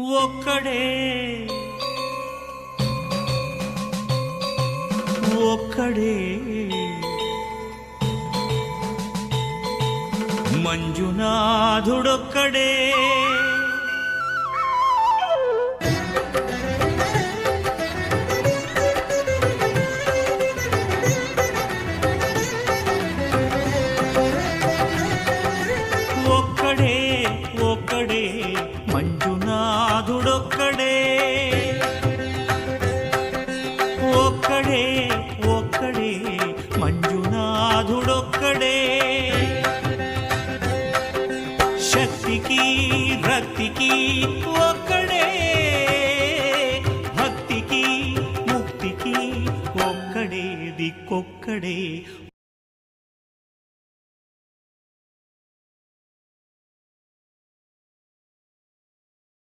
ఒక్కడే ఒక్కడే మంజునాథుడొక్కడే ఒక్కడే ఒక్కడే మంజునాథుడొక్కడే ఒక్కడే ఒక్కడే మంజునాథుడొక్కడే శక్తికి రక్తికి ఒక్కడే భక్తికి ముక్తికి ఒక్కడే దిక్కొక్కడే